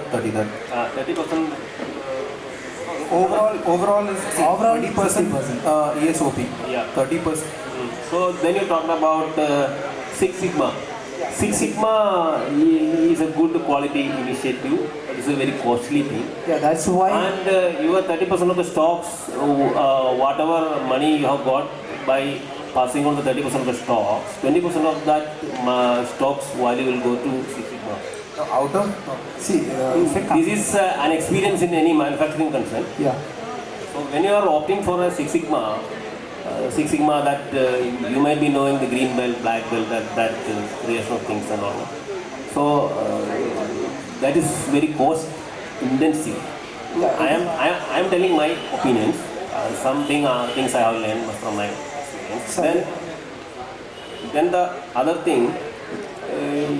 Overall is 20% ESOP. Yeah. 30%. So then you talked about Six Sigma. Six Sigma is a good quality initiative. It is a very costly thing. Yeah, that's why. And your 30% of the stocks, whatever money you have got by passing on the 30% of the stocks, 20% of that stocks value will go to Six Sigma. Out of this is an experience in any manufacturing concern. Yeah. So when you are opting for a Six Sigma that you might be knowing the green belt, black belt, that creation of things and all. So that is very cost intensive. Yeah. I am telling my opinions. Some things I have learned from my experience. Then the other thing,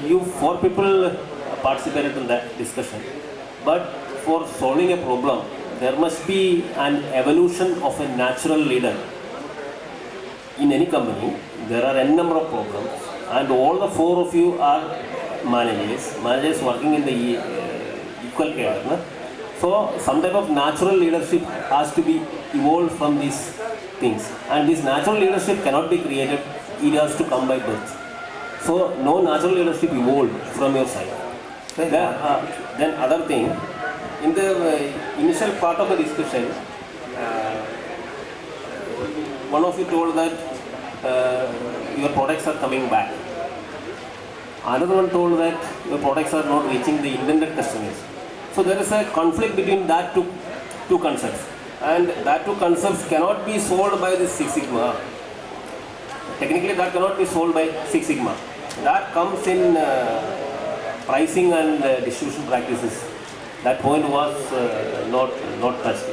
you 4 people participated in that discussion, but for solving a problem, there must be an evolution of a natural leader. In any company, there are n number of problems, and all the 4 of you are managers working in the equal care. No? So some type of natural leadership has to be evolved from these things, and this natural leadership cannot be created, it has to come by birth. So no natural leadership evolved from your side. Then other thing, in the initial part of the discussion, one of you told that your products are coming back. Another one told that your products are not reaching the intended customers. So there is a conflict between that two concepts, and that two concepts cannot be solved by this Six Sigma. Technically, that cannot be solved by Six Sigma. That comes in pricing and distribution practices. That point was not touched.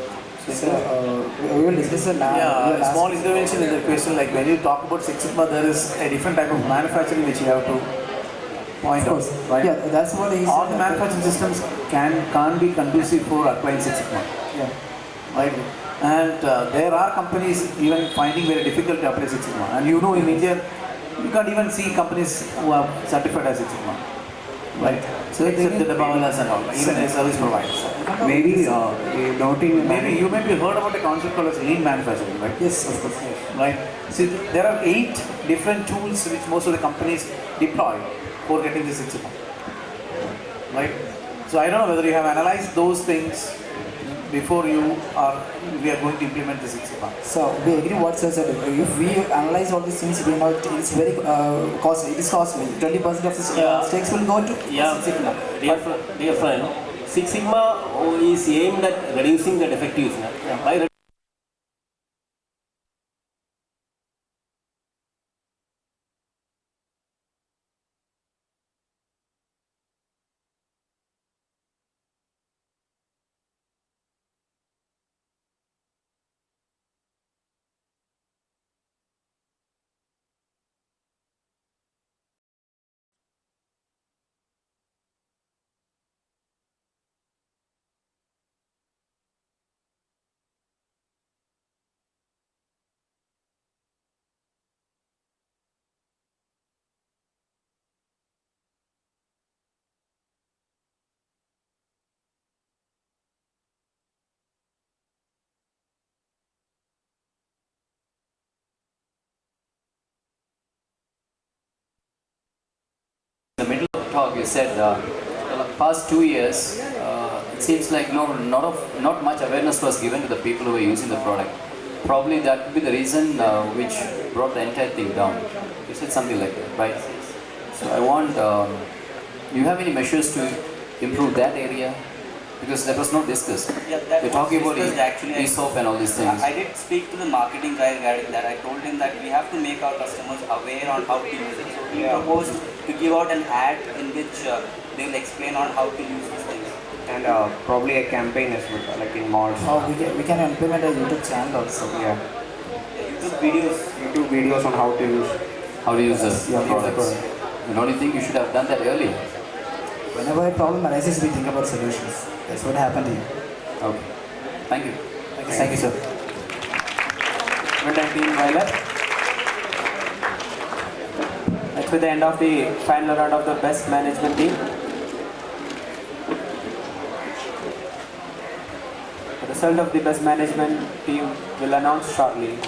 We will discuss it now. Yeah, a small intervention in the question, like when you talk about Six Sigma, there is a different type of manufacturing which you have to point Of course. out, right? Yeah, that's what he All said. the manufacturing systems can't be conducive for applying Six Sigma, Yeah. right? And there are companies even finding very difficult to apply Six Sigma. And you know, in India, you can't even see companies who are certified as Six Sigma, right? So except the Babalas and all, even the service providers. Maybe not in Maybe you may be heard about a concept called as lean manufacturing, right? Yes, of course. Right. See, there are 8 different tools which most of the companies deploy for getting this Six Sigma, right? So I don't know whether you have analyzed those things before we are going to implement the Six Sigma. So we agree what sir said. If we analyze all these things, we know it's very costly. It is costly. 20% of the stakes will go to Yeah, Six Sigma. dear friend, Six Sigma is aimed at reducing the defectives. By In the middle of the talk, you said the past 2 years, it seems like not much awareness was given to the people who were using the product. Probably that would be the reason which brought the entire thing down. You said something like that, right? So I want, do you have any measures to improve that area? Because that was not discussed. Yeah, that You're was talking about discussed actually. ESOP and all these things. I did speak to the marketing guy regarding that. I told him that we have to make our customers aware on how to use it. So he proposed to give out an ad in which they will explain on how to use these things. and probably a campaign as well, like in malls. Oh, we can implement a YouTube channel also. Yeah. YouTube videos on how to use the products. Don't you think you should have done that earlier? Whenever a problem arises, we think about solutions. That's what happened here. Okay. Thank you. Thank you, sir. Well done, team Violet. That's with the end of the final round of the best management team. The result of the best management team will announce shortly.